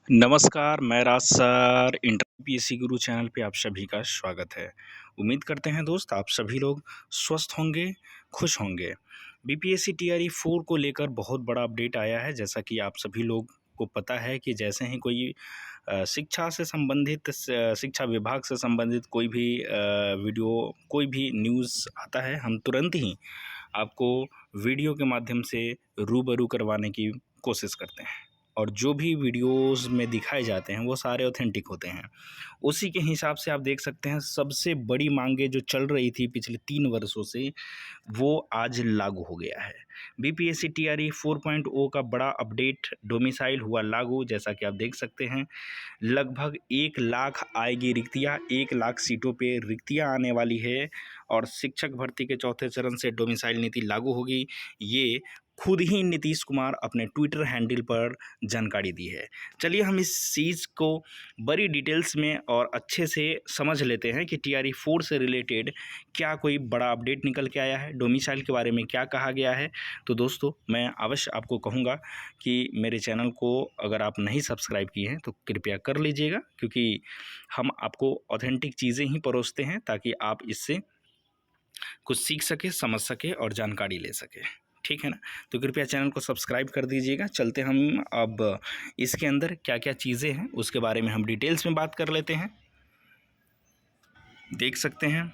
नमस्कार, मैं राज sir inter PSC गुरु channel पे आप सभी का स्वागत है। उम्मीद करते हैं दोस्त आप सभी लोग स्वस्थ होंगे, खुश होंगे। बीपीएससी टीआरई 4 को लेकर बहुत बड़ा अपडेट आया है। जैसा कि आप सभी लोग को पता है कि जैसे ही कोई शिक्षा से संबंधित शिक्षा विभाग से संबंधित कोई भी वीडियो, कोई भी न्यूज़ आता है, हम तुरंत ही आपको वीडियो के माध्यम से रूबरू करवाने की कोशिश करते हैं। और जो भी वीडियोस में दिखाए जाते हैं वो सारे ऑथेंटिक होते हैं। उसी के हिसाब से आप देख सकते हैं सबसे बड़ी मांगें जो चल रही थी पिछले 3 वर्षों से, वो आज लागू हो गया है। बीपीएससी टीआरई 4.0 का बड़ा अपडेट डोमिसाइल हुआ लागू। जैसा कि आप देख सकते हैं लगभग 1 लाख आएगी रिक्तियाँ, 1 लाख सीटों पे रिक्तियाँ आने वाली है और शिक्षक भर्ती के चौथे चरण से डोमिसाइल नीति लागू होगी। ये खुद ही नीतीश कुमार अपने ट्विटर हैंडल पर जानकारी दी है। चलिए हम इस चीज़ को बड़ी डिटेल्स में और अच्छे से समझ लेते हैं कि टीआरई 4 से रिलेटेड क्या कोई बड़ा अपडेट निकल के आया है, डोमिसाइल के बारे में क्या कहा गया है। तो दोस्तों मैं अवश्य आपको कहूँगा कि मेरे चैनल को अगर आप नहीं सब्सक्राइब किए हैं तो कृपया कर लीजिएगा, क्योंकि हम आपको ऑथेंटिक चीज़ें ही परोसते हैं ताकि आप इससे कुछ सीख सके, समझ सके और जानकारी ले सके। ठीक है ना। तो कृपया चैनल को सब्सक्राइब कर दीजिएगा। चलते हम अब इसके अंदर क्या क्या चीज़ें हैं उसके बारे में हम डिटेल्स में बात कर लेते हैं। देख सकते हैं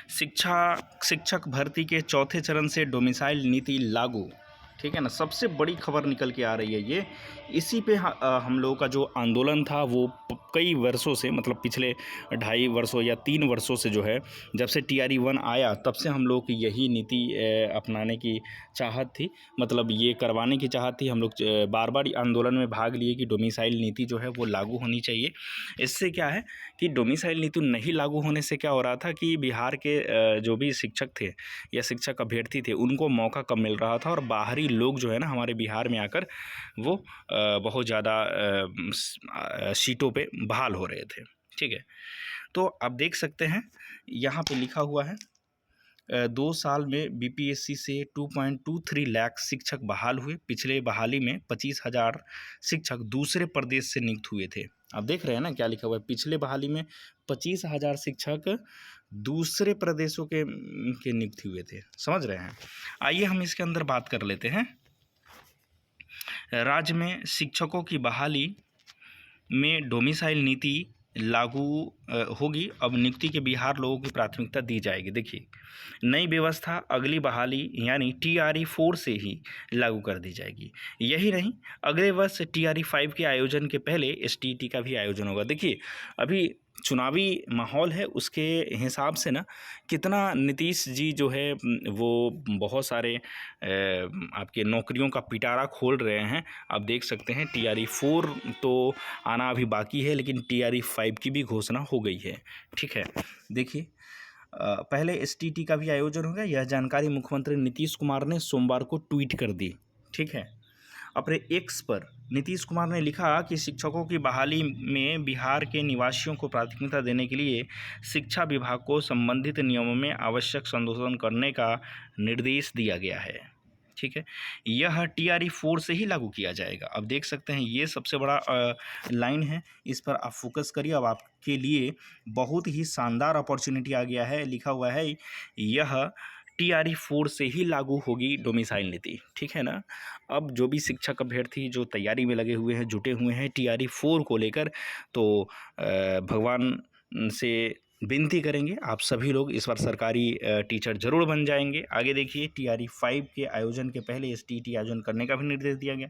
शिक्षक भर्ती के चौथे चरण से डोमिसाइल नीति लागू। ठीक है ना, सबसे बड़ी खबर निकल के आ रही है ये। इसी पे हम लोगों का जो आंदोलन था वो कई वर्षों से, मतलब पिछले 2.5 वर्षों या 3 वर्षों से जो है, जब से टीआरई 1 आया तब से हम लोग की यही नीति अपनाने की चाहत थी, मतलब ये करवाने की चाहत थी। हम लोग बार बार आंदोलन में भाग लिए कि डोमिसाइल नीति जो है वो लागू होनी चाहिए। इससे क्या है कि डोमिसाइल नीति नहीं लागू होने से क्या हो रहा था कि बिहार के जो भी शिक्षक थे या शिक्षक अभ्यर्थी थे उनको मौका कम मिल रहा था और बाहरी लोग जो है ना हमारे बिहार में आकर वो बहुत ज़्यादा सीटों पे बहाल हो रहे थे। ठीक है, तो आप देख सकते हैं यहाँ पे लिखा हुआ है 2 साल में बीपीएससी से 2.23 लाख शिक्षक बहाल हुए। पिछले बहाली में 25,000 शिक्षक दूसरे प्रदेश से नियुक्त हुए थे। आप देख रहे हैं ना क्या लिखा हुआ है, पिछले बहाली में 25,000 शिक्षक दूसरे प्रदेशों के नियुक्त हुए थे। समझ रहे हैं। आइए हम इसके अंदर बात कर लेते हैं। राज्य में शिक्षकों की बहाली में डोमिसाइल नीति लागू होगी। अब नियुक्ति के बिहार लोगों की प्राथमिकता दी जाएगी। देखिए नई व्यवस्था अगली बहाली यानी टीआरई 4 से ही लागू कर दी जाएगी। यही नहीं, अगले वर्ष टीआरई 5 के आयोजन के पहले एसटीईटी का भी आयोजन होगा। देखिए अभी चुनावी माहौल है, उसके हिसाब से ना कितना नीतीश जी जो है वो बहुत सारे आपके नौकरियों का पिटारा खोल रहे हैं। आप देख सकते हैं टीआरई 4 तो आना अभी बाकी है, लेकिन टीआरई 5 की भी घोषणा हो गई है। ठीक है, देखिए पहले एसटीटी का भी आयोजन होगा। यह जानकारी मुख्यमंत्री नीतीश कुमार ने सोमवार को ट्वीट कर दी। ठीक है, अपने एक्स पर नीतीश कुमार ने लिखा कि शिक्षकों की बहाली में बिहार के निवासियों को प्राथमिकता देने के लिए शिक्षा विभाग को संबंधित नियमों में आवश्यक संशोधन करने का निर्देश दिया गया है। ठीक है, यह टीआरई 4 से ही लागू किया जाएगा। अब देख सकते हैं ये सबसे बड़ा लाइन है, इस पर आप फोकस करिए। अब आपके लिए बहुत ही शानदार अपॉर्चुनिटी आ गया है। लिखा हुआ है यह टीआरई 4 से ही लागू होगी डोमिसाइल नीति। ठीक है ना। अब जो भी शिक्षक अभ्यर्थी जो तैयारी में लगे हुए हैं, जुटे हुए हैं टीआरई 4 को लेकर, तो भगवान से विनती करेंगे आप सभी लोग इस बार सरकारी टीचर जरूर बन जाएंगे। आगे देखिए टीआरई 5 के आयोजन के पहले एसटीईटी आयोजन करने का भी निर्देश दिया गया।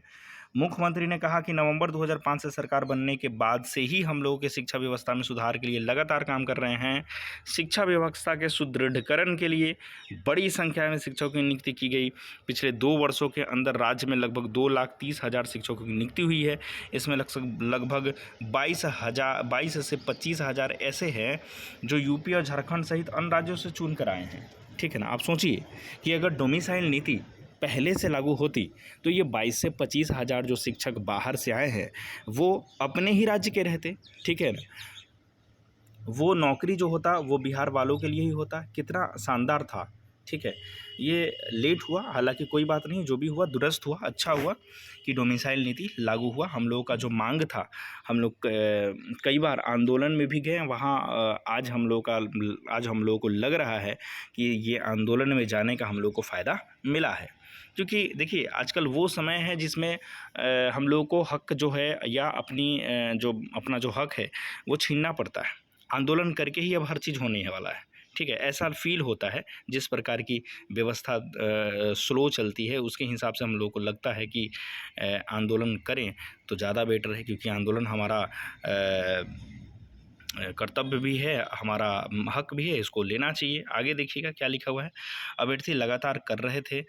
मुख्यमंत्री ने कहा कि नवंबर 2005 से सरकार बनने के बाद से ही हम लोगों के शिक्षा व्यवस्था में सुधार के लिए लगातार काम कर रहे हैं। शिक्षा व्यवस्था के सुदृढ़ीकरण के लिए बड़ी संख्या में शिक्षकों की नियुक्ति की गई। पिछले 2 वर्षों के अंदर राज्य में लगभग 2,30,000 शिक्षकों की नियुक्ति हुई है। इसमें लगभग 22 से 25,000 ऐसे हैं जो यूपी और झारखंड सहित अन्य राज्यों से चुन कर आए हैं। ठीक है ना। आप सोचिए कि अगर डोमिसाइल नीति पहले से लागू होती तो ये 22 से 25,000 जो शिक्षक बाहर से आए हैं वो अपने ही राज्य के रहते। ठीक है ना, वो नौकरी जो होता वो बिहार वालों के लिए ही होता। कितना शानदार था। ठीक है। ये लेट हुआ, हालाँकि कोई बात नहीं, जो भी हुआ दुरुस्त हुआ, अच्छा हुआ कि डोमिसाइल नीति लागू हुआ। हम लोगों का जो मांग था, हम लोग कई बार आंदोलन में भी गए वहाँ। आज हम लोगों को लग रहा है कि ये आंदोलन में जाने का हम लोग को फ़ायदा मिला है, क्योंकि देखिए आजकल वो समय है जिसमें हम लोगों को हक जो है या अपना जो हक है वो छीनना पड़ता है। आंदोलन करके ही अब हर चीज़ होने वाला है, ठीक है, ऐसा फील होता है। जिस प्रकार की व्यवस्था स्लो चलती है उसके हिसाब से हम लोगों को लगता है कि आंदोलन करें तो ज़्यादा बेटर है, क्योंकि आंदोलन हमारा कर्तव्य भी है, हमारा हक भी है, इसको लेना चाहिए। आगे देखिएगा क्या लिखा हुआ है। अभ्यर्थी लगातार कर रहे थे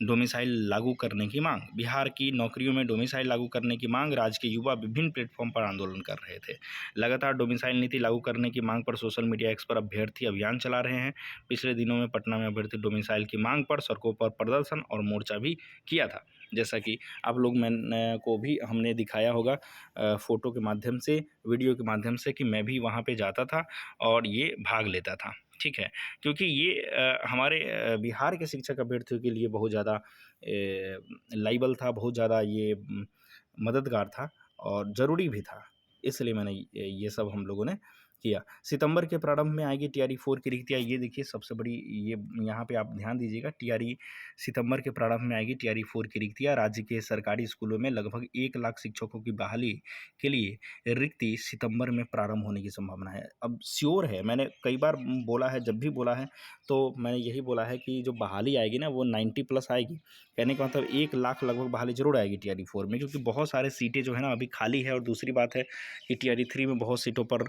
डोमिसाइल लागू करने की मांग। बिहार की नौकरियों में डोमिसाइल लागू करने की मांग, राज्य के युवा विभिन्न प्लेटफॉर्म पर आंदोलन कर रहे थे। लगातार डोमिसाइल नीति लागू करने की मांग पर सोशल मीडिया एक्स पर अभ्यर्थी अभियान चला रहे हैं। पिछले दिनों में पटना में अभ्यर्थी डोमिसाइल की मांग पर सड़कों पर प्रदर्शन और मोर्चा भी किया था, जैसा कि आप लोग को भी हमने दिखाया होगा फ़ोटो के माध्यम से, वीडियो के माध्यम से, कि मैं भी वहाँ पे जाता था और ये भाग लेता था, ठीक है। क्योंकि ये हमारे बिहार के शिक्षक अभ्यर्थियों के लिए बहुत ज़्यादा लाइबल था, बहुत ज़्यादा ये मददगार था और ज़रूरी भी था, इसलिए मैंने ये सब हम लोगों ने किया। सितंबर के प्रारंभ में आएगी टीआरई 4 की रिक्तियाँ, ये देखिए सबसे बड़ी, ये यहाँ पे आप ध्यान दीजिएगा, सितंबर के प्रारंभ में आएगी टीआरई 4 की रिक्तियाँ। राज्य के सरकारी स्कूलों में लगभग 1 लाख शिक्षकों की बहाली के लिए रिक्ति सितंबर में प्रारंभ होने की संभावना है। अब श्योर है, मैंने कई बार बोला है, जब भी बोला है तो मैंने यही बोला है कि जो बहाली आएगी ना वो 90+ आएगी। कहने का मतलब 1 लाख लगभग बहाली जरूर आएगी टीआरई 4 में, क्योंकि बहुत सारे सीटें जो है ना अभी खाली है। और दूसरी बात है कि टीआरई 3 में बहुत सीटों पर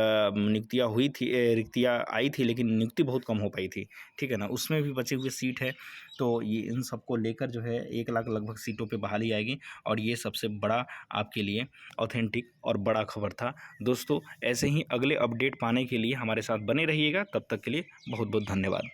नियुक्तियाँ हुई थी, रिक्तियाँ आई थी, लेकिन नियुक्ति बहुत कम हो पाई थी, ठीक है ना, उसमें भी बचे हुए सीट है। तो ये इन सबको लेकर जो है 1 लाख लगभग सीटों पे बहाली आएगी, और ये सबसे बड़ा आपके लिए ऑथेंटिक और बड़ा खबर था। दोस्तों ऐसे ही अगले अपडेट पाने के लिए हमारे साथ बने रहिएगा। तब तक के लिए बहुत बहुत धन्यवाद।